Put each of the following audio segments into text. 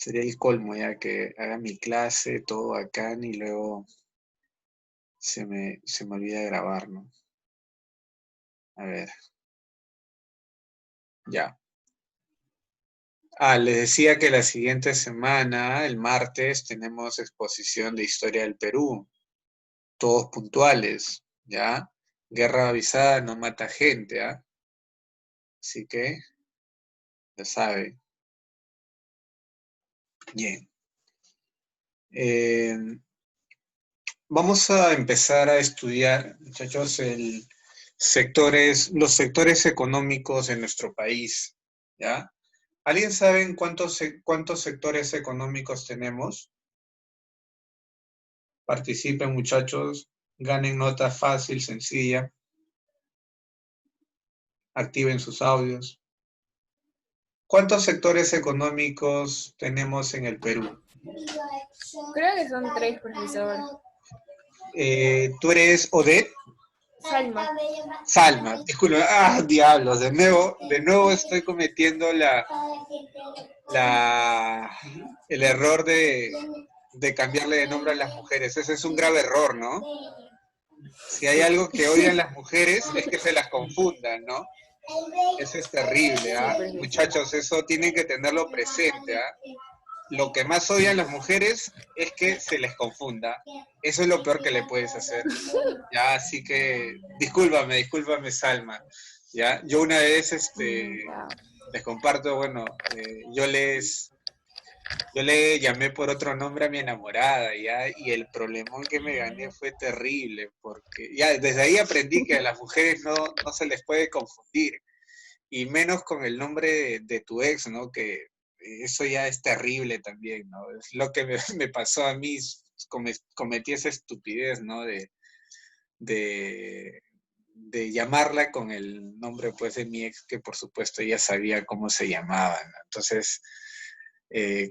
Sería el colmo ya que haga mi clase, todo bacán y luego se me olvida grabar, ¿no? A ver, ya. Les decía que la siguiente semana, el martes, tenemos exposición de historia del Perú, todos puntuales, ¿ya? Guerra avisada no mata gente, ¿ah? Así que, ya saben. Bien. Eh, Vamos a empezar a estudiar, muchachos, los sectores económicos en nuestro país, ¿ya? ¿Alguien sabe cuántos sectores económicos tenemos? Participen, muchachos, ganen nota fácil, sencilla, activen sus audios. ¿Cuántos sectores económicos tenemos en el Perú? Creo que son 3, profesor. ¿Tú eres Odette? Salma. Salma, disculpa, diablos, de nuevo estoy cometiendo el error de cambiarle de nombre a las mujeres. Ese es un grave error, ¿no? Si hay algo que odian las mujeres es que se las confundan, ¿no? Eso es terrible, ¿ah? Muchachos, eso tienen que tenerlo presente, ¿ah? Lo que más odian las mujeres es que se les confunda. Eso es lo peor que le puedes hacer. Ya, así que discúlpame, Salma. Ya, yo una vez les comparto, bueno, yo le llamé por otro nombre a mi enamorada, ya, y el problemón que me gané fue terrible, porque ya desde ahí aprendí que a las mujeres no se les puede confundir, y menos con el nombre de tu ex, ¿no? Que eso ya es terrible también, ¿no? Es lo que me pasó a mí, cometí esa estupidez, ¿no? De, de llamarla con el nombre, pues, de mi ex, que por supuesto ella sabía cómo se llamaba, ¿no? Entonces,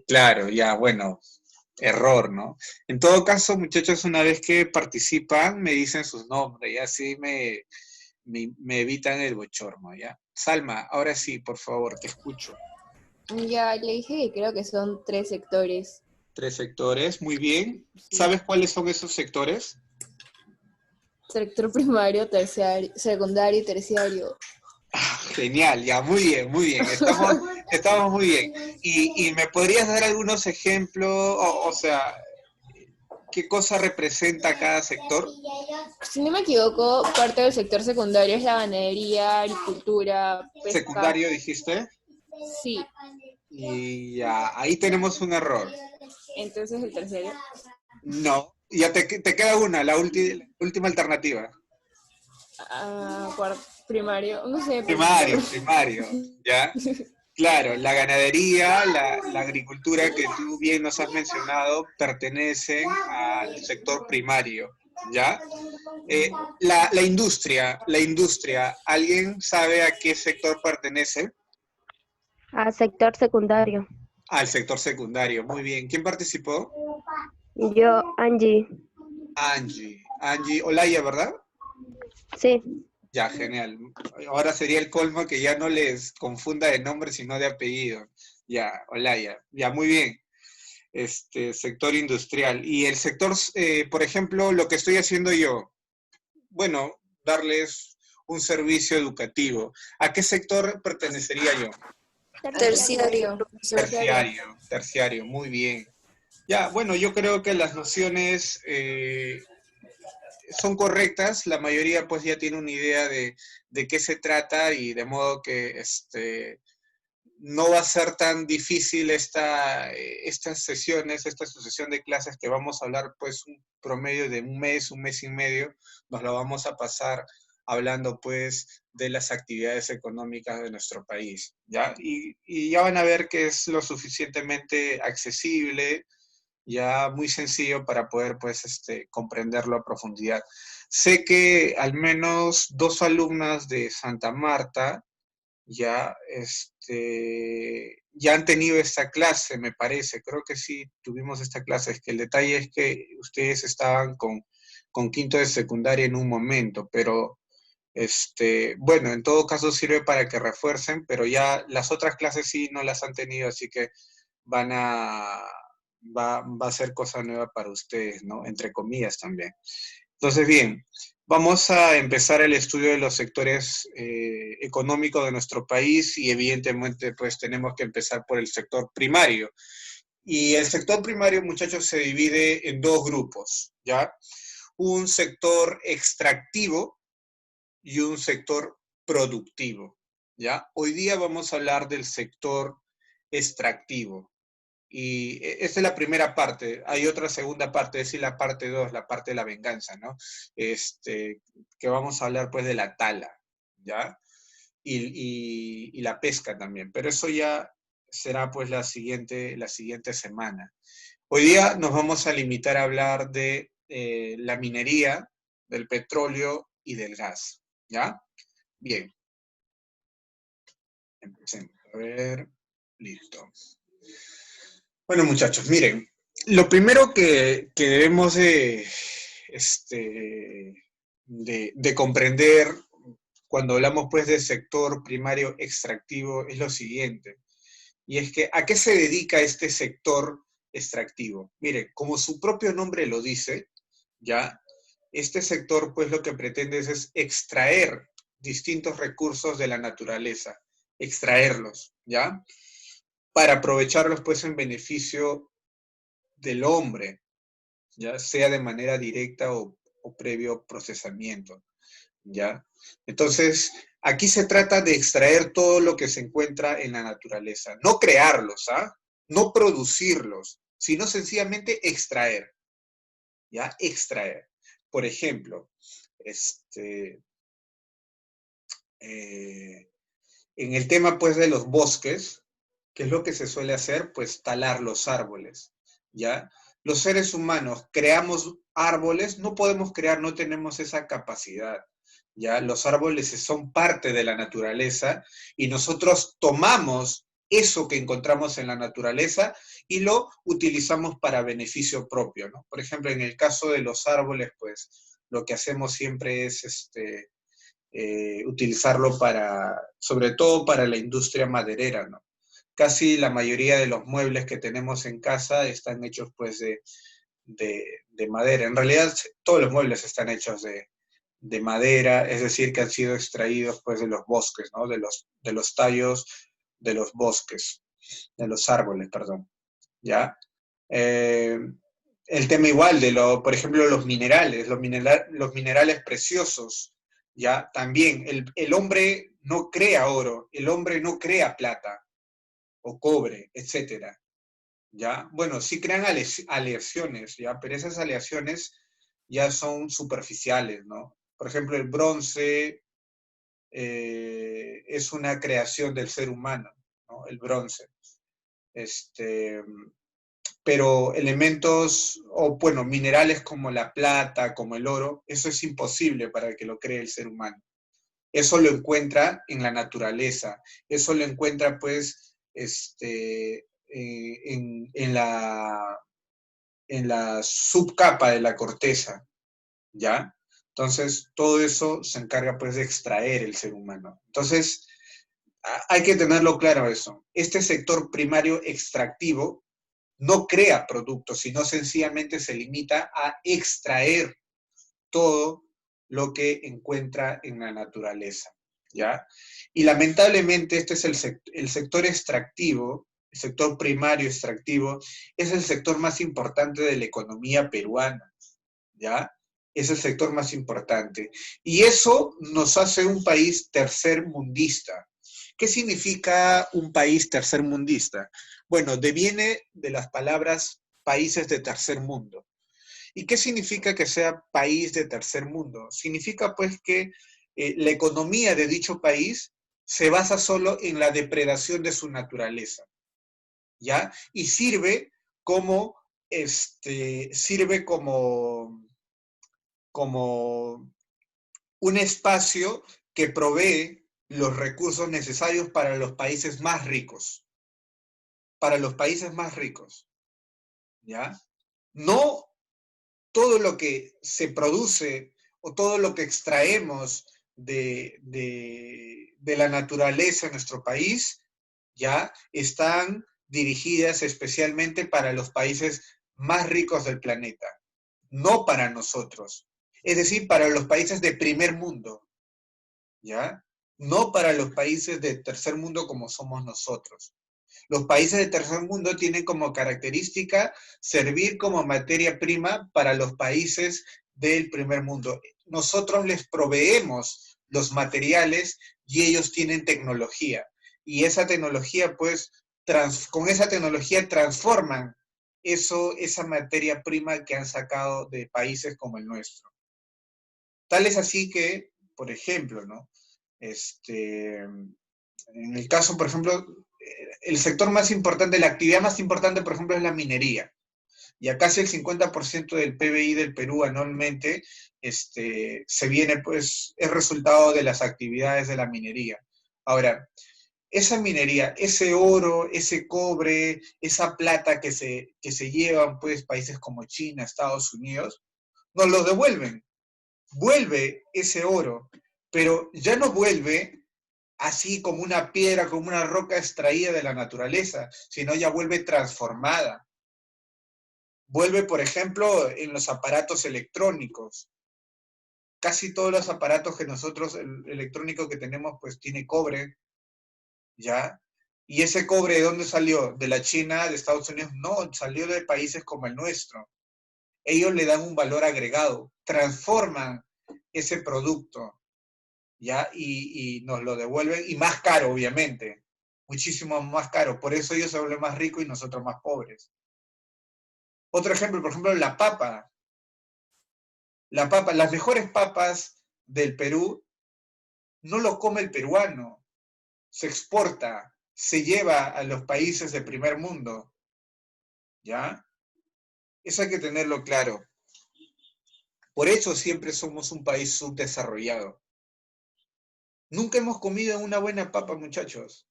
claro, ya, bueno, error, ¿no? En todo caso, muchachos, una vez que participan, me dicen sus nombres, y así me evitan el bochorno, ¿ya? Salma, ahora sí, por favor, te escucho. Ya le dije que creo que son 3 sectores. 3 sectores, muy bien. Sí. ¿Sabes cuáles son esos sectores? Sector primario, terciario, secundario y terciario. Genial, ya, muy bien, muy bien. Estamos muy bien. ¿Y me podrías dar algunos ejemplos, o sea, qué cosa representa cada sector? Si no me equivoco, parte del sector secundario es la ganadería, agricultura, pesca. ¿Secundario dijiste? Sí. Y ya, ahí tenemos un error. Entonces el terciario. No, ya te queda una, la última alternativa. Primario, no sé, Primario, profesor. ¿ya? Claro, la ganadería, la agricultura que tú bien nos has mencionado pertenecen al sector primario, ¿ya? La industria, ¿alguien sabe a qué sector pertenece? A sector secundario. Al sector secundario, muy bien. ¿Quién participó? Yo, Angie. Angie Olaya, ¿verdad? Sí. Ya, genial. Ahora sería el colmo que ya no les confunda de nombre, sino de apellido. Ya, Olaya. Ya, muy bien. Sector industrial. Y el sector, por ejemplo, lo que estoy haciendo yo, bueno, darles un servicio educativo. ¿A qué sector pertenecería yo? Terciario. Terciario, muy bien. Ya, bueno, yo creo que las nociones son correctas, la mayoría pues ya tiene una idea de qué se trata y de modo que no va a ser tan difícil estas sesiones, esta sucesión de clases que vamos a hablar pues un promedio de un mes y medio, nos lo vamos a pasar hablando pues de las actividades económicas de nuestro país, ¿ya? Y ya van a ver que es lo suficientemente accesible, ya muy sencillo para poder pues comprenderlo a profundidad. Sé que al menos 2 alumnas de Santa Marta ya, ya han tenido esta clase, me parece. Creo que sí tuvimos esta clase. Es que el detalle es que ustedes estaban con quinto de secundaria en un momento, pero bueno, en todo caso sirve para que refuercen, pero ya las otras clases sí no las han tenido, así que va a ser cosa nueva para ustedes, ¿no? Entre comillas también. Entonces, bien, vamos a empezar el estudio de los sectores económicos de nuestro país y evidentemente pues tenemos que empezar por el sector primario. Y el sector primario, muchachos, se divide en dos grupos, ¿ya? Un sector extractivo y un sector productivo, ¿ya? Hoy día vamos a hablar del sector extractivo. Y esta es la primera parte. Hay otra segunda parte, es decir, la parte 2, la parte de la venganza, ¿no? Que vamos a hablar pues de la tala, ¿ya? Y la pesca también. Pero eso ya será pues la siguiente semana. Hoy día nos vamos a limitar a hablar de la minería, del petróleo y del gas, ¿ya? Bien, empecemos. A ver, listo. Bueno, muchachos, miren, lo primero que debemos de comprender cuando hablamos pues del sector primario extractivo es lo siguiente, y es que ¿a qué se dedica este sector extractivo? Miren, como su propio nombre lo dice, ¿ya? Este sector pues lo que pretende es extraer distintos recursos de la naturaleza, extraerlos, ¿ya? Para aprovecharlos pues en beneficio del hombre, ya sea de manera directa o previo procesamiento, ¿ya? Entonces, aquí se trata de extraer todo lo que se encuentra en la naturaleza, no crearlos, ¿ah? No producirlos, sino sencillamente extraer, ¿ya? Extraer. Por ejemplo, eh, en el tema pues de los bosques, ¿qué es lo que se suele hacer? Pues talar los árboles, ¿ya? Los seres humanos creamos árboles, no podemos crear, no tenemos esa capacidad, ¿ya? Los árboles son parte de la naturaleza y nosotros tomamos eso que encontramos en la naturaleza y lo utilizamos para beneficio propio, ¿no? Por ejemplo, en el caso de los árboles, pues lo que hacemos siempre es utilizarlo sobre todo para la industria maderera, ¿no? Casi la mayoría de los muebles que tenemos en casa están hechos pues de madera. En realidad todos los muebles están hechos de madera, es decir, que han sido extraídos pues de los bosques, ¿no? De los tallos de los bosques, de los árboles, perdón, ¿ya? Eh, el tema igual por ejemplo, los minerales preciosos, ¿ya? También, el hombre no crea oro, el hombre no crea plata o cobre, etcétera, ¿ya? Bueno, sí crean aleaciones, ¿ya? Pero esas aleaciones ya son superficiales, ¿no? Por ejemplo, el bronce es una creación del ser humano, ¿no? El bronce. Pero elementos, o bueno, minerales como la plata, como el oro, eso es imposible para que lo cree el ser humano. Eso lo encuentra en la naturaleza, eso lo encuentra pues en la subcapa de la corteza, ¿ya? Entonces, todo eso se encarga pues de extraer el ser humano. Entonces, hay que tenerlo claro eso. Este sector primario extractivo no crea productos, sino sencillamente se limita a extraer todo lo que encuentra en la naturaleza, ¿ya? Y lamentablemente este es el sector extractivo, el sector primario extractivo, es el sector más importante de la economía peruana, ¿ya? Es el sector más importante. Y eso nos hace un país tercermundista. ¿Qué significa un país tercermundista? Bueno, deviene de las palabras países de tercer mundo. ¿Y qué significa que sea país de tercer mundo? Significa pues que la economía de dicho país se basa solo en la depredación de su naturaleza, ¿ya? Y sirve como un espacio que provee los recursos necesarios para los países más ricos, ¿ya? No todo lo que se produce o todo lo que extraemos de la naturaleza en nuestro país, ya están dirigidas especialmente para los países más ricos del planeta, no para nosotros. Es decir, para los países de primer mundo, ¿ya? No para los países de tercer mundo como somos nosotros. Los países de tercer mundo tienen como característica servir como materia prima para los países del primer mundo. Nosotros les proveemos los materiales y ellos tienen tecnología. Y esa tecnología, pues, con esa tecnología transforman esa materia prima que han sacado de países como el nuestro. Tal es así que, por ejemplo, ¿no? En el caso, por ejemplo, el sector más importante, la actividad más importante, por ejemplo, es la minería. Ya casi el 50% del PBI del Perú anualmente se viene, pues, es resultado de las actividades de la minería. Ahora, esa minería, ese oro, ese cobre, esa plata que se llevan, pues, países como China, Estados Unidos, nos lo devuelven. Vuelve ese oro, pero ya no vuelve así como una piedra, como una roca extraída de la naturaleza, sino ya vuelve transformada. Vuelve, por ejemplo, en los aparatos electrónicos. Casi todos los aparatos que nosotros, el electrónico que tenemos, pues tiene cobre, ¿ya? ¿Y ese cobre de dónde salió? ¿De la China, de Estados Unidos? No, salió de países como el nuestro. Ellos le dan un valor agregado, transforman ese producto, ¿ya? Y nos lo devuelven, y más caro, obviamente, muchísimo más caro. Por eso ellos se vuelven más ricos y nosotros más pobres. Otro ejemplo, por ejemplo, la papa. La papa, las mejores papas del Perú no lo come el peruano, se exporta, se lleva a los países de primer mundo, ¿ya? Eso hay que tenerlo claro. Por eso siempre somos un país subdesarrollado. Nunca hemos comido una buena papa, muchachos,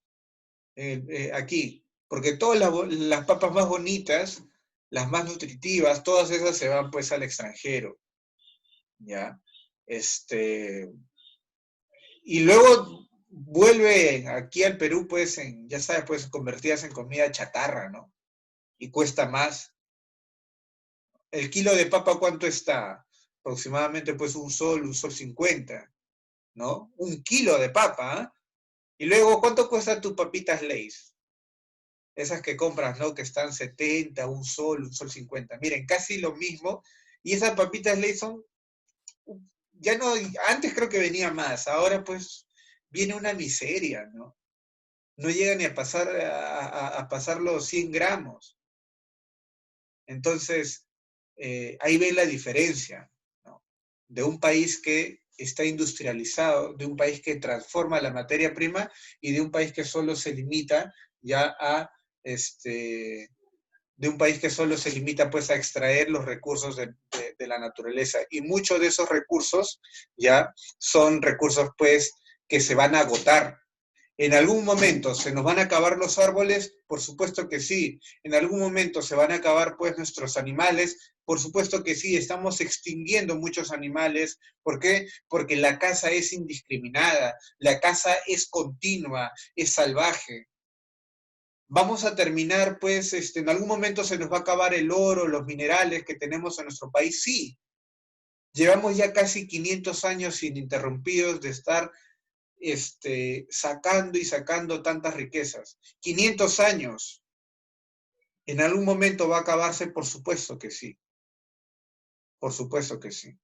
aquí, porque todas las papas más bonitas, las más nutritivas, todas esas se van pues al extranjero, ¿ya? Y luego vuelve aquí al Perú, pues, ya sabes, pues, convertidas en comida chatarra, ¿no? Y cuesta más. El kilo de papa, ¿cuánto está? Aproximadamente, pues, un sol 50, ¿no? Un kilo de papa, ¿eh? Y luego, ¿cuánto cuestan tus papitas Lay's? Esas que compras, ¿no? Que están 70, un sol 50. Miren, casi lo mismo. Y esas papitas Lay's son, ya no, antes creo que venía más, ahora pues viene una miseria, ¿no? No llega ni a pasar los 100 gramos. Entonces, ahí ven la diferencia, ¿no? De un país que está industrializado, de un país que transforma la materia prima y de un país que solo se limita ya de un país que solo se limita pues a extraer los recursos de la naturaleza. Y muchos de esos recursos ya son recursos pues que se van a agotar. ¿En algún momento se nos van a acabar los árboles? Por supuesto que sí. ¿En algún momento se van a acabar pues nuestros animales? Por supuesto que sí. Estamos extinguiendo muchos animales. ¿Por qué? Porque la caza es indiscriminada, la caza es continua, es salvaje. Vamos a terminar pues, en algún momento se nos va a acabar el oro, los minerales que tenemos en nuestro país. Sí. Llevamos ya casi 500 años ininterrumpidos de estar sacando y sacando tantas riquezas. 500 años. ¿En algún momento va a acabarse? Por supuesto que sí. Por supuesto que sí.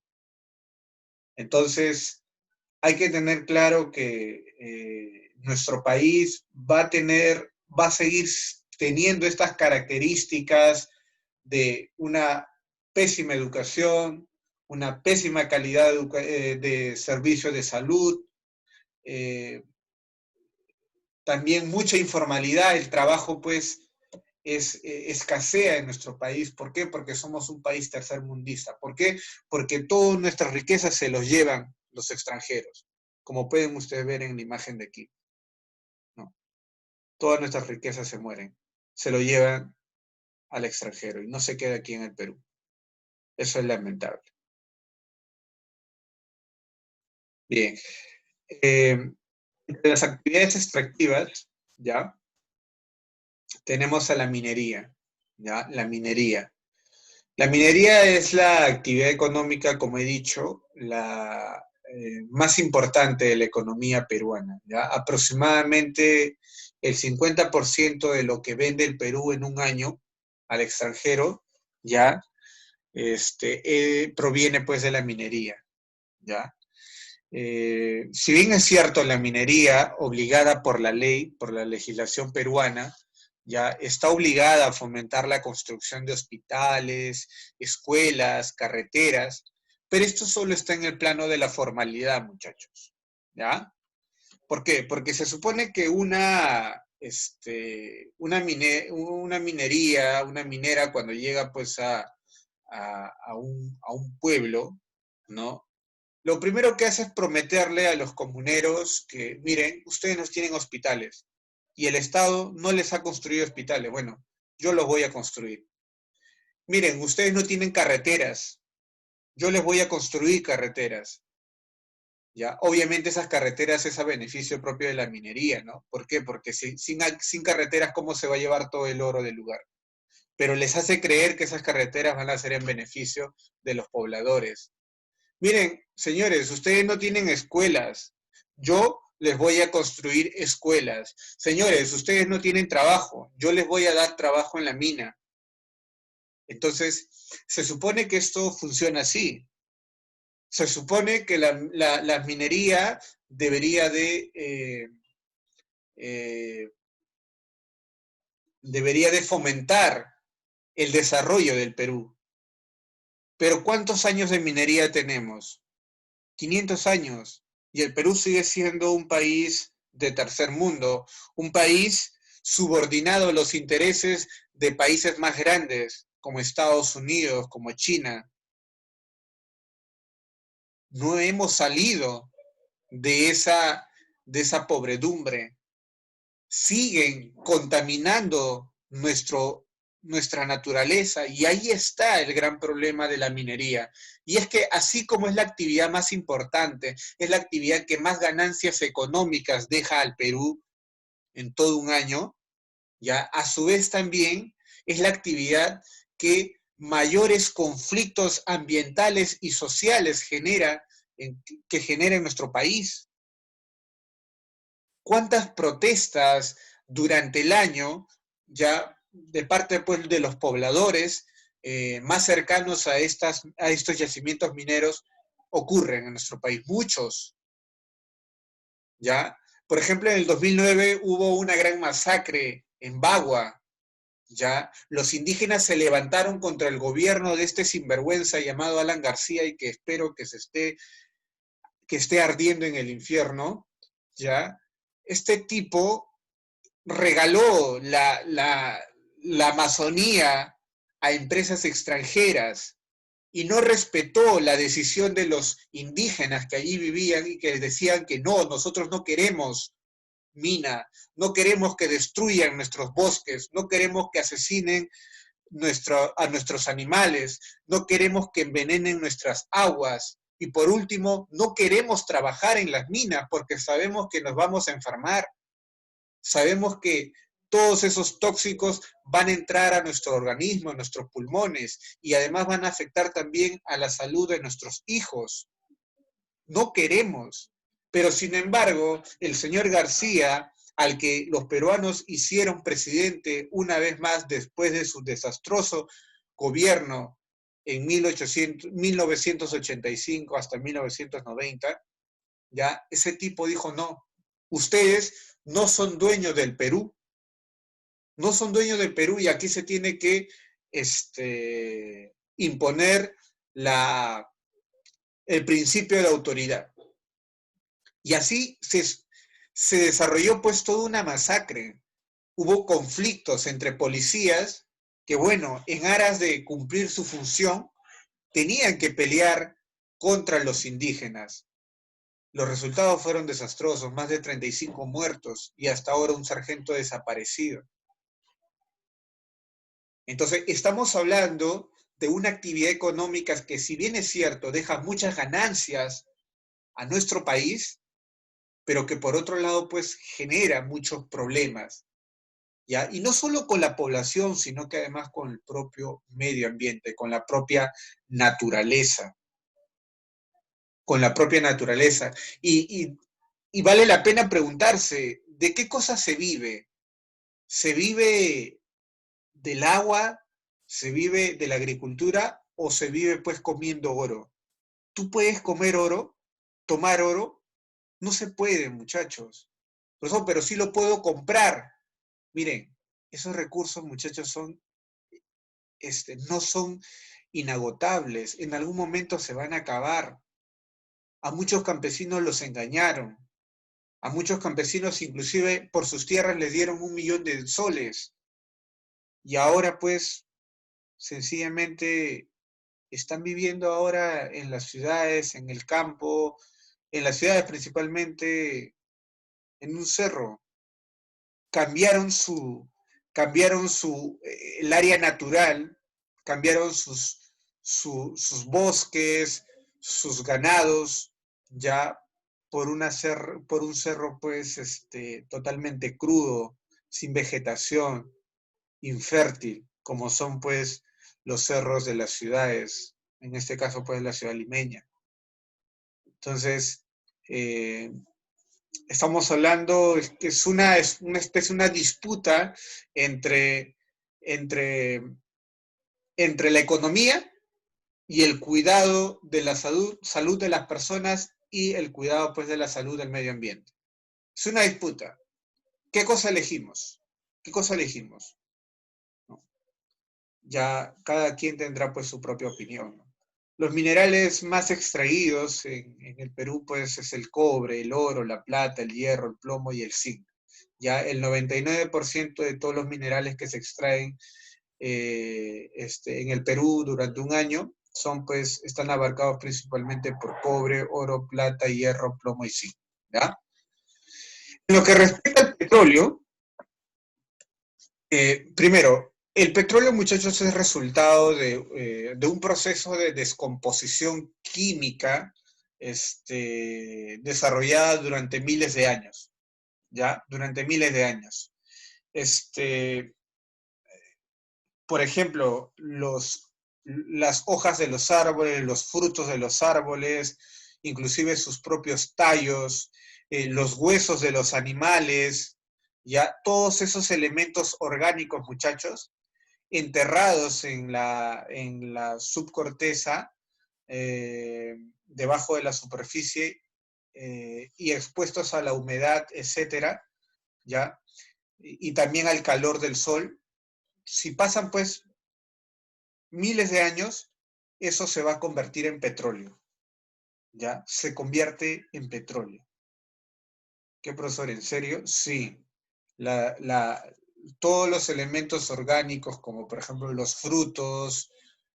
Entonces, hay que tener claro que nuestro país va a seguir teniendo estas características de una pésima educación, una pésima calidad de servicios de salud, también mucha informalidad, el trabajo pues escasea en nuestro país. ¿Por qué? Porque somos un país tercermundista. ¿Por qué? Porque todas nuestras riquezas se los llevan los extranjeros, como pueden ustedes ver en la imagen de aquí, ¿no? Todas nuestras riquezas se mueren, se lo llevan al extranjero y no se queda aquí en el Perú. Eso es lamentable. Bien. Entre las actividades extractivas, ¿ya? tenemos a la minería, ¿ya? La minería. La minería es la actividad económica, como he dicho, la más importante de la economía peruana, ¿ya? Aproximadamente el 50% de lo que vende el Perú en un año al extranjero, ¿ya? Proviene pues de la minería, ¿ya? Si bien es cierto, la minería, obligada por la ley, por la legislación peruana, ya está obligada a fomentar la construcción de hospitales, escuelas, carreteras, pero esto solo está en el plano de la formalidad, muchachos, ¿ya? ¿Por qué? Porque se supone que una minería, una minera, cuando llega pues a un pueblo, ¿no? Lo primero que hace es prometerle a los comuneros que, miren, ustedes no tienen hospitales y el Estado no les ha construido hospitales. Bueno, yo los voy a construir. Miren, ustedes no tienen carreteras, yo les voy a construir carreteras. ¿Ya? Obviamente esas carreteras es a beneficio propio de la minería, ¿no? ¿Por qué? Porque sin carreteras, ¿cómo se va a llevar todo el oro del lugar? Pero les hace creer que esas carreteras van a ser en beneficio de los pobladores. Miren, señores, ustedes no tienen escuelas. Yo les voy a construir escuelas. Señores, ustedes no tienen trabajo. Yo les voy a dar trabajo en la mina. Entonces, se supone que esto funciona así. Se supone que la minería eh, debería de fomentar el desarrollo del Perú. Pero ¿cuántos años de minería tenemos? 500 años. Y el Perú sigue siendo un país de tercer mundo, un país subordinado a los intereses de países más grandes, como Estados Unidos, como China. No hemos salido de esa pobredumbre. Siguen contaminando nuestra naturaleza y ahí está el gran problema de la minería. Y es que así como es la actividad más importante, es la actividad que más ganancias económicas deja al Perú en todo un año, ya a su vez también es la actividad que mayores conflictos ambientales y sociales que genera en nuestro país. ¿Cuántas protestas durante el año, ya de parte pues, de los pobladores más cercanos a estos yacimientos mineros, ocurren en nuestro país? Muchos, ¿ya? Por ejemplo, en el 2009 hubo una gran masacre en Bagua, ¿ya? Los indígenas se levantaron contra el gobierno de este sinvergüenza llamado Alan García y que espero que esté ardiendo en el infierno, ¿ya? Este tipo regaló la Amazonía a empresas extranjeras y no respetó la decisión de los indígenas que allí vivían y que decían que no, nosotros no queremos mina, no queremos que destruyan nuestros bosques, no queremos que asesinen a nuestros animales, no queremos que envenenen nuestras aguas y por último, no queremos trabajar en las minas porque sabemos que nos vamos a enfermar. Sabemos que todos esos tóxicos van a entrar a nuestro organismo, a nuestros pulmones, y además van a afectar también a la salud de nuestros hijos. No queremos. Pero sin embargo, el señor García, al que los peruanos hicieron presidente una vez más después de su desastroso gobierno en 1985 hasta 1990, ya ese tipo dijo no, ustedes no son dueños del Perú, no son dueños del Perú y aquí se tiene que imponer el principio de autoridad. Y así se desarrolló pues toda una masacre. Hubo conflictos entre policías que, bueno, en aras de cumplir su función, tenían que pelear contra los indígenas. Los resultados fueron desastrosos, más de 35 muertos y hasta ahora un sargento desaparecido. Entonces, estamos hablando de una actividad económica que, si bien es cierto, deja muchas ganancias a nuestro país, pero que por otro lado, pues genera muchos problemas. ¿ya? Y no solo con la población, sino que además con el propio medio ambiente, con la propia naturaleza, con la propia naturaleza. Y vale la pena preguntarse, ¿de qué cosas se vive? ¿Se vive del agua? ¿Se vive de la agricultura? ¿O se vive pues comiendo oro? ¿Tú puedes comer oro? ¿Tomar oro? No se puede, muchachos. Pero sí lo puedo comprar. Miren, esos recursos, muchachos, no son inagotables. En algún momento se van a acabar. A muchos campesinos los engañaron. A muchos campesinos inclusive por sus tierras les dieron 1.000.000 de soles. Y ahora pues sencillamente están viviendo ahora en las ciudades, en el campo, en las ciudades principalmente, en un cerro. Cambiaron el área natural, cambiaron sus bosques, sus ganados, ya por un cerro pues totalmente crudo, sin vegetación, infértil, como son pues los cerros de las ciudades, en este caso pues la ciudad limeña. Entonces, estamos hablando, que es una especie, una disputa entre, entre, entre la economía y el cuidado de la salud de las personas y el cuidado pues de la salud del medio ambiente. Es una disputa. ¿Qué cosa elegimos? ¿Qué cosa elegimos? ¿No? Ya cada quien tendrá pues su propia opinión, ¿no? Los minerales más extraídos en el Perú pues es el cobre, el oro, la plata, el hierro, el plomo y el zinc. Ya el 99% de todos los minerales que se extraen en el Perú durante un año están abarcados principalmente por cobre, oro, plata, hierro, plomo y zinc. ¿Ya? En lo que respecta al petróleo, primero, el petróleo, muchachos, es resultado de un proceso de descomposición química desarrollada durante miles de años, ¿ya? Durante miles de años. Por ejemplo, las hojas de los árboles, los frutos de los árboles, inclusive sus propios tallos, los huesos de los animales, ya todos esos elementos orgánicos, muchachos, enterrados en la subcorteza, debajo de la superficie, y expuestos a la humedad, etcétera, ¿ya? Y también al calor del sol. Si pasan pues miles de años, eso se va a convertir en petróleo, ¿ya? Se convierte en petróleo. ¿Qué, profesor? ¿En serio? Sí. Todos los elementos orgánicos, como por ejemplo los frutos,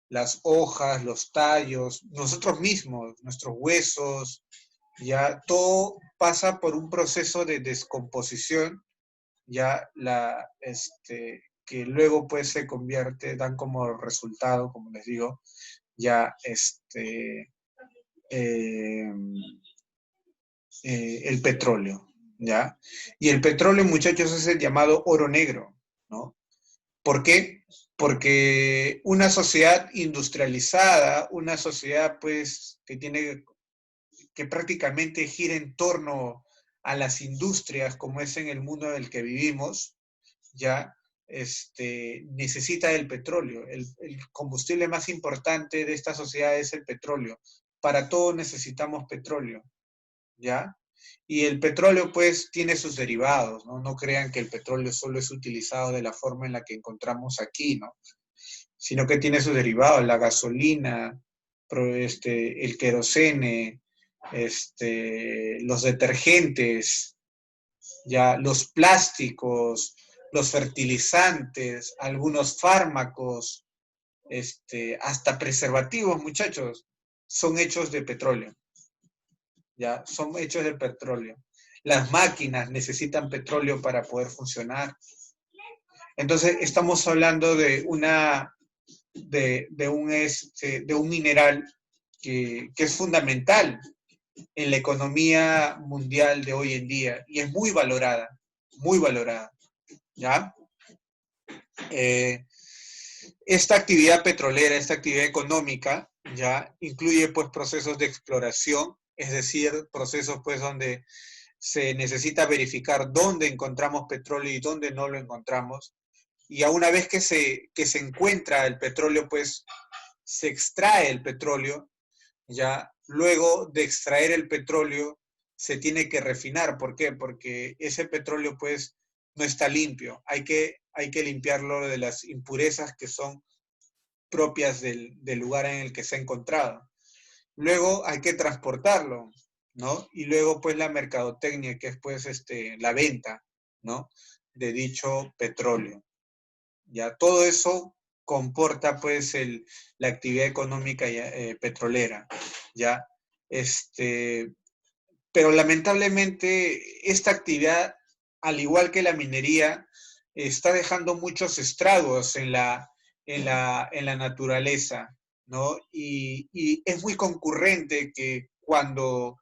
las hojas, los tallos, nosotros mismos, nuestros huesos, ya todo pasa por un proceso de descomposición, ya que luego pues se convierte, dan como resultado, como les digo, ya el petróleo, ¿ya? Y el petróleo, muchachos, es el llamado oro negro, ¿no? ¿Por qué? Porque una sociedad industrializada, una sociedad pues que prácticamente gira en torno a las industrias como es en el mundo en el que vivimos, ya necesita el petróleo. El combustible más importante de esta sociedad es el petróleo. Para todo necesitamos petróleo, ¿ya? Y el petróleo, pues, tiene sus derivados, ¿no? No crean que el petróleo solo es utilizado de la forma en la que encontramos aquí, ¿no? Sino que tiene sus derivados, la gasolina, el querosene, los detergentes, ya los plásticos, los fertilizantes, algunos fármacos, hasta preservativos, muchachos, son hechos de petróleo. Ya, son hechos de petróleo. Las máquinas necesitan petróleo para poder funcionar. Entonces, estamos hablando de un mineral que es fundamental en la economía mundial de hoy en día y es muy valorada, ¿ya? Esta actividad petrolera, esta actividad económica, ya incluye pues procesos de exploración, es decir, procesos pues donde se necesita verificar dónde encontramos petróleo y dónde no lo encontramos. Y a una vez que se encuentra el petróleo, pues se extrae el petróleo, ya luego de extraer el petróleo se tiene que refinar. ¿Por qué? Porque ese petróleo pues no está limpio. Hay que limpiarlo de las impurezas que son propias del lugar en el que se ha encontrado. Luego hay que transportarlo, ¿no? Y luego pues la mercadotecnia, que es pues la venta, ¿no? De dicho petróleo. Ya todo eso comporta pues la actividad económica petrolera, ¿ya? Pero lamentablemente esta actividad, al igual que la minería, está dejando muchos estragos en la naturaleza, ¿no? Y es muy concurrente que cuando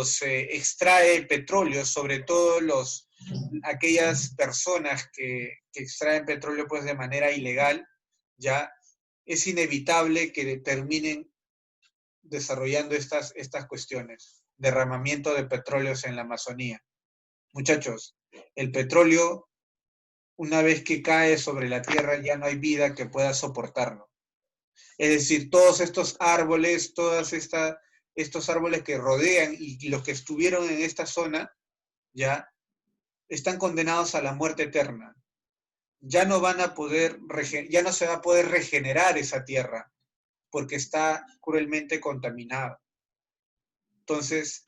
se extrae el petróleo, sobre todo aquellas personas que extraen petróleo pues de manera ilegal, ya es inevitable que terminen desarrollando estas cuestiones. Derramamiento de petróleos en la Amazonía. Muchachos, el petróleo, una vez que cae sobre la tierra, ya no hay vida que pueda soportarlo. Es decir, todos estos árboles, estos árboles que rodean y los que estuvieron en esta zona, ya están condenados a la muerte eterna. Ya no van a poder, ya no se va a poder regenerar esa tierra, porque está cruelmente contaminada. Entonces,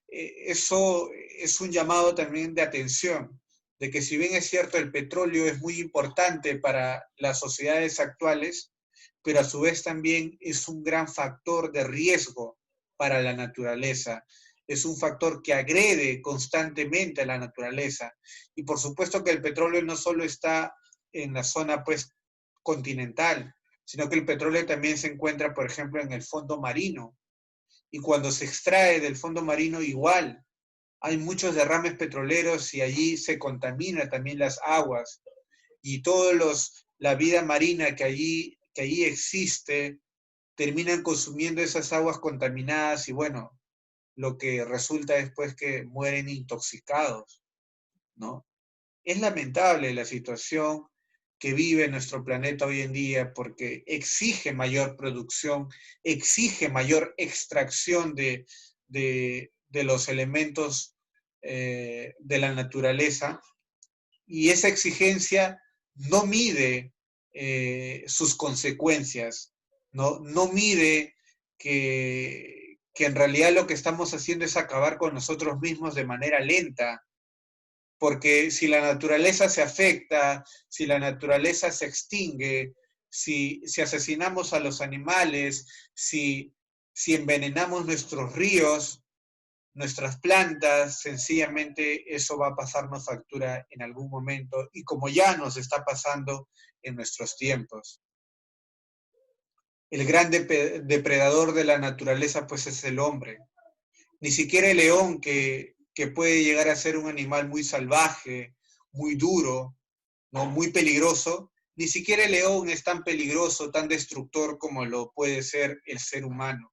eso es un llamado también de atención, de que si bien es cierto el petróleo es muy importante para las sociedades actuales, pero a su vez también es un gran factor de riesgo para la naturaleza. Es un factor que agrede constantemente a la naturaleza. Y por supuesto que el petróleo no solo está en la zona pues continental, sino que el petróleo también se encuentra, por ejemplo, en el fondo marino. Y cuando se extrae del fondo marino igual, hay muchos derrames petroleros y allí se contamina también las aguas. Y la vida marina que allí existe, terminan consumiendo esas aguas contaminadas y bueno, lo que resulta después que mueren intoxicados, ¿no? Es lamentable la situación que vive nuestro planeta hoy en día porque exige mayor producción, exige mayor extracción de los elementos de la naturaleza y esa exigencia no mide sus consecuencias, no mide que en realidad lo que estamos haciendo es acabar con nosotros mismos de manera lenta, porque si la naturaleza se afecta, si la naturaleza se extingue, si asesinamos a los animales, si envenenamos nuestros ríos, nuestras plantas, sencillamente eso va a pasarnos factura en algún momento y como ya nos está pasando en nuestros tiempos. El gran depredador de la naturaleza pues es el hombre. Ni siquiera el león que puede llegar a ser un animal muy salvaje, muy duro, ¿no? Muy peligroso, ni siquiera el león es tan peligroso, tan destructor como lo puede ser el ser humano.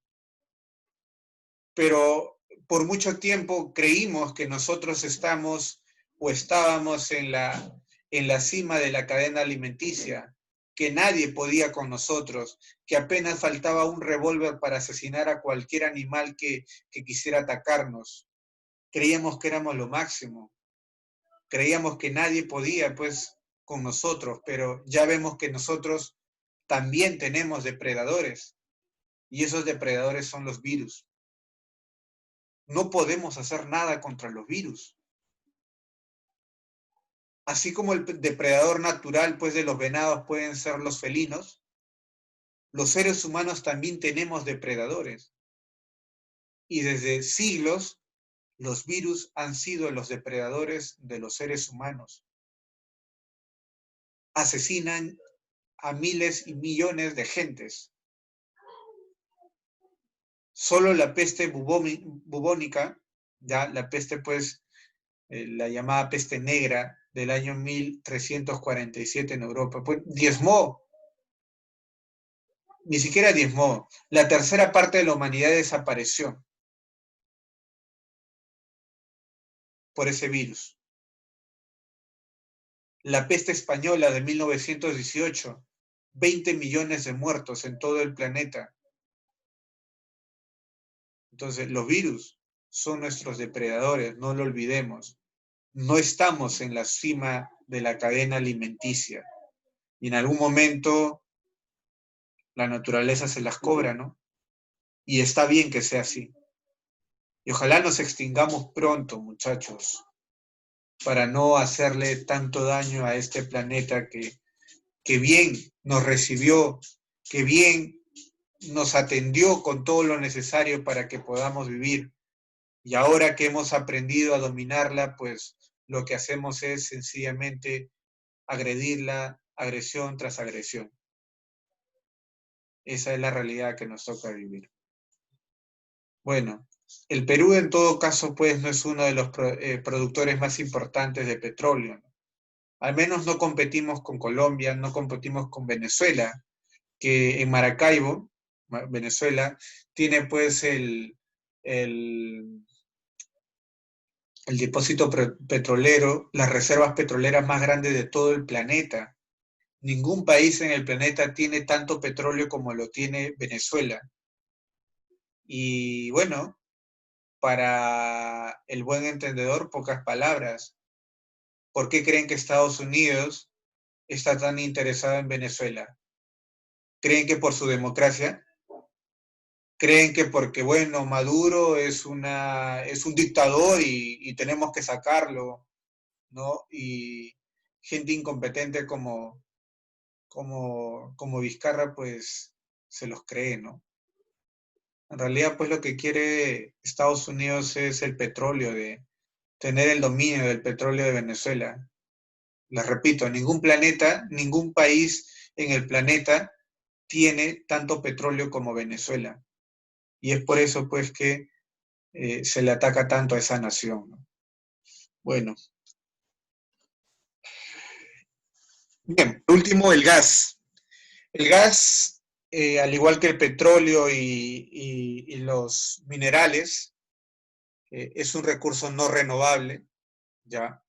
Pero por mucho tiempo creímos que nosotros estamos o estábamos en la cima de la cadena alimenticia, que nadie podía con nosotros, que apenas faltaba un revólver para asesinar a cualquier animal que quisiera atacarnos. Creíamos que éramos lo máximo, creíamos que nadie podía pues con nosotros, pero ya vemos que nosotros también tenemos depredadores y esos depredadores son los virus. No podemos hacer nada contra los virus. Así como el depredador natural pues de los venados pueden ser los felinos, los seres humanos también tenemos depredadores. Y desde siglos los virus han sido los depredadores de los seres humanos. Asesinan a miles y millones de gentes. Solo la peste bubónica, ya la peste pues la llamada peste negra del año 1347 en Europa, pues diezmó, ni siquiera diezmó, la tercera parte de la humanidad desapareció por ese virus. La peste española de 1918, 20 millones de muertos en todo el planeta. Entonces, los virus son nuestros depredadores, no lo olvidemos. No estamos en la cima de la cadena alimenticia. Y en algún momento la naturaleza se las cobra, ¿no? Y está bien que sea así. Y ojalá nos extingamos pronto, muchachos, para no hacerle tanto daño a este planeta que bien nos recibió, que bien nos atendió con todo lo necesario para que podamos vivir. Y ahora que hemos aprendido a dominarla, pues lo que hacemos es sencillamente agredirla, agresión tras agresión. Esa es la realidad que nos toca vivir. Bueno, el Perú en todo caso pues no es uno de los productores más importantes de petróleo, ¿no? Al menos no competimos con Colombia, no competimos con Venezuela, que en Maracaibo, Venezuela, tiene pues el depósito petrolero, las reservas petroleras más grandes de todo el planeta. Ningún país en el planeta tiene tanto petróleo como lo tiene Venezuela. Y bueno, para el buen entendedor, pocas palabras. ¿Por qué creen que Estados Unidos está tan interesado en Venezuela? ¿Creen que por su democracia? ¿Creen que porque, bueno, Maduro es un dictador y tenemos que sacarlo, ¿no? Y gente incompetente como Vizcarra, pues se los cree, ¿no? En realidad, pues lo que quiere Estados Unidos es el petróleo, de tener el dominio del petróleo de Venezuela. Les repito, ningún planeta, ningún país en el planeta tiene tanto petróleo como Venezuela. Y es por eso, pues, que se le ataca tanto a esa nación, ¿no? Bueno. Bien, por último, el gas. El gas, al igual que el petróleo y los minerales, es un recurso no renovable, ¿ya?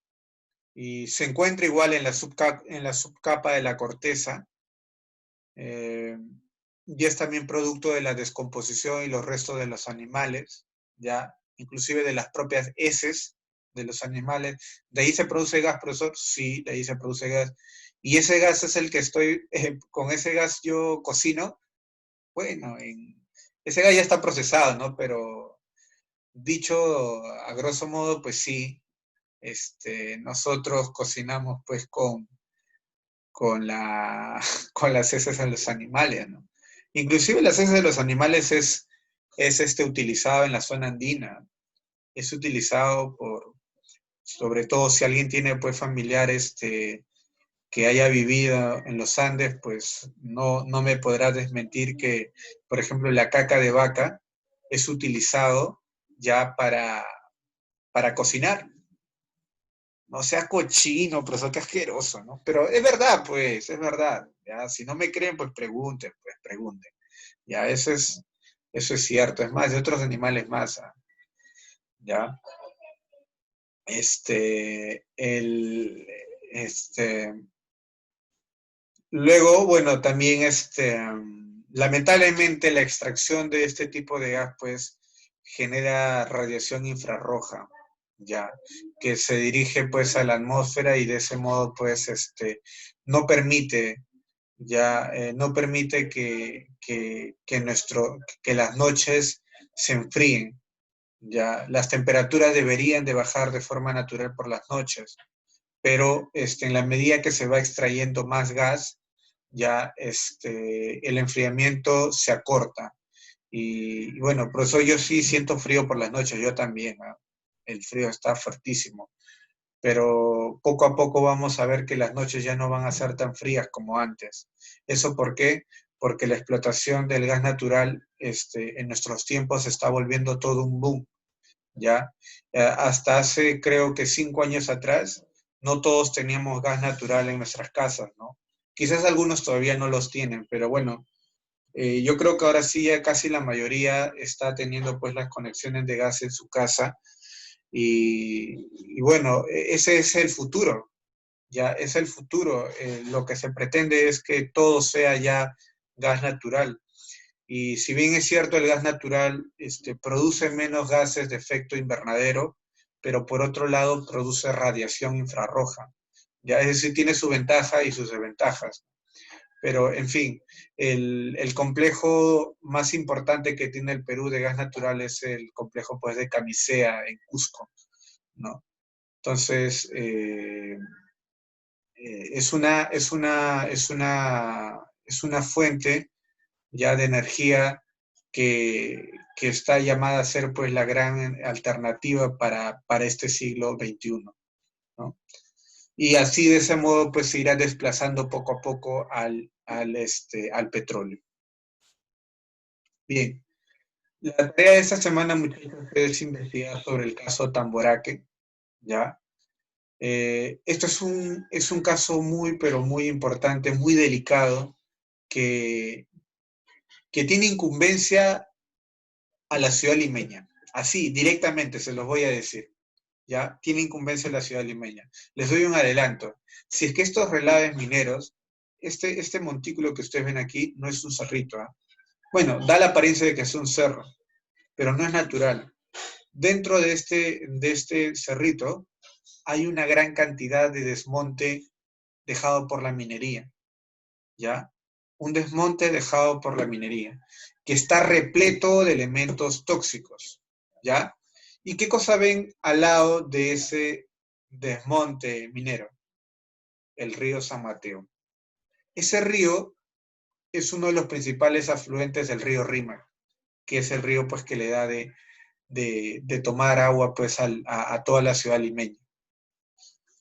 Y se encuentra igual en la subcapa de la corteza, y es también producto de la descomposición y los restos de los animales, ¿ya? Inclusive de las propias heces de los animales. ¿De ahí se produce gas, profesor? Sí, de ahí se produce gas. Y ese gas es el que con ese gas yo cocino. Bueno, ese gas ya está procesado, ¿no? Pero dicho a grosso modo, pues sí, nosotros cocinamos pues con las heces de los animales, ¿no? Inclusive las heces de los animales es utilizado en la zona andina, es utilizado sobre todo si alguien tiene pues familiar que haya vivido en los Andes, pues no me podrá desmentir que, por ejemplo, la caca de vaca es utilizado ya para cocinar. No sea cochino, profesor, qué asqueroso, ¿no? Pero es verdad, pues, es verdad. ¿Ya? Si no me creen, pues pregunten, pues pregunten. Ya, eso es cierto. Es más, de otros animales más, ¿ah? ¿Ya? Luego, bueno, también, lamentablemente la extracción de este tipo de gas, pues, genera radiación infrarroja, ya, que se dirige, pues, a la atmósfera y de ese modo, pues, no permite, no permite que las noches se enfríen, ya. Las temperaturas deberían de bajar de forma natural por las noches, pero, en la medida que se va extrayendo más gas, ya el enfriamiento se acorta. Y bueno, por eso yo sí siento frío por las noches, yo también, ¿no? El frío está fuertísimo. Pero poco a poco vamos a ver que las noches ya no van a ser tan frías como antes. ¿Eso por qué? Porque la explotación del gas natural en nuestros tiempos está volviendo todo un boom. ¿ya? Hasta hace, creo que 5 años atrás, no todos teníamos gas natural en nuestras casas, ¿no? Quizás algunos todavía no los tienen, pero bueno, yo creo que ahora sí ya casi la mayoría está teniendo pues las conexiones de gas en su casa y bueno, ese es el futuro, ya es el futuro. Lo que se pretende es que todo sea ya gas natural. Y si bien es cierto, el gas natural produce menos gases de efecto invernadero, pero por otro lado produce radiación infrarroja. Ya, es decir, tiene su ventaja y sus desventajas. Pero, en fin, el complejo más importante que tiene el Perú de gas natural es el complejo pues, de Camisea en Cusco, ¿no? Entonces, es una fuente ya de energía que está llamada a ser pues la gran alternativa para este siglo XXI, ¿no? Y así de ese modo pues se irá desplazando poco a poco al petróleo. Bien, la tarea de esta semana, muchachos, es investigar sobre el caso Tamboraque, ¿ya? Esto es un caso muy, pero muy importante, muy delicado, que, que tiene incumbencia a la ciudad limeña. Así, directamente, se los voy a decir. ¿Ya? Tiene incumbencia la ciudad limeña. Les doy un adelanto. Si es que estos relaves mineros, este montículo que ustedes ven aquí no es un cerrito. ¿Eh? Bueno, da la apariencia de que es un cerro, pero no es natural. Dentro de este cerrito hay una gran cantidad de desmonte dejado por la minería. ¿Ya? Un desmonte dejado por la minería, que está repleto de elementos tóxicos, ¿ya? ¿Y qué cosa ven al lado de ese desmonte minero? El río San Mateo. Ese río es uno de los principales afluentes del río Rímac, que es el río pues que le da de tomar agua pues a toda la ciudad limeña.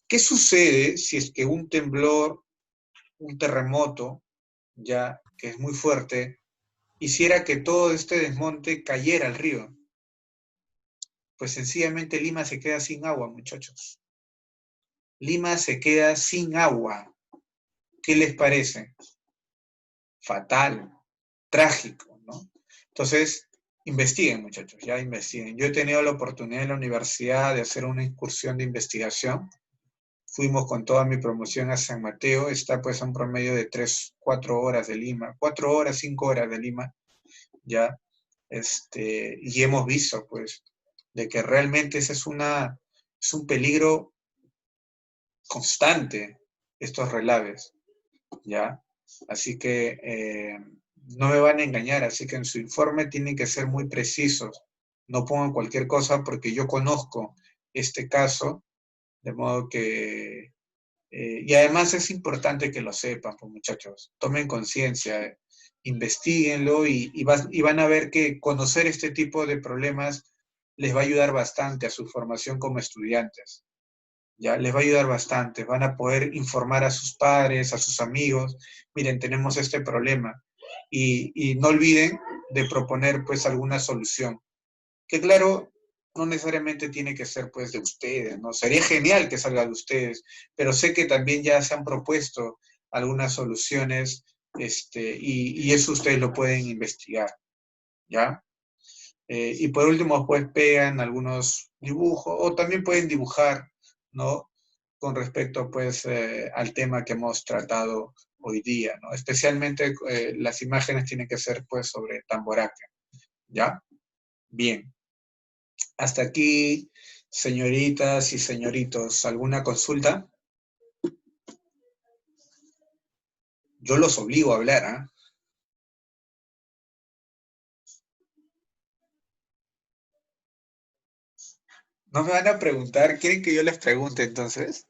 ¿Qué sucede si es que un temblor, un terremoto, ya que es muy fuerte, hiciera que todo este desmonte cayera al río? Pues sencillamente Lima se queda sin agua, muchachos. Lima se queda sin agua. ¿Qué les parece? Fatal, trágico, ¿no? Entonces, investiguen, muchachos, ya investiguen. Yo he tenido la oportunidad en la universidad de hacer una incursión de investigación. Fuimos con toda mi promoción a San Mateo. Está pues a un promedio de 3, 4 horas de Lima. 4 horas, 5 horas de Lima, ya. Y hemos visto, pues, de que realmente ese es un peligro constante, estos relaves, ¿ya? Así que no me van a engañar, así que en su informe tienen que ser muy precisos, no pongan cualquier cosa porque yo conozco este caso, de modo que... y además es importante que lo sepan, pues muchachos, tomen conciencia, investiguenlo y van a ver que conocer este tipo de problemas les va a ayudar bastante a su formación como estudiantes. Ya les va a ayudar bastante, van a poder informar a sus padres, a sus amigos, miren, tenemos este problema y no olviden de proponer pues alguna solución, que claro, no necesariamente tiene que ser pues de ustedes, ¿no? Sería genial que salga de ustedes, pero sé que también ya se han propuesto algunas soluciones y eso ustedes lo pueden investigar, ¿ya? Y por último, pues pegan algunos dibujos o también pueden dibujar, ¿no? Con respecto, pues, al tema que hemos tratado hoy día, ¿no? Especialmente las imágenes tienen que ser, pues, sobre Tamboraque, ¿ya? Bien. Hasta aquí, señoritas y señoritos, ¿alguna consulta? Yo los obligo a hablar, ¿ah? ¿No me van a preguntar? ¿Quieren que yo les pregunte entonces?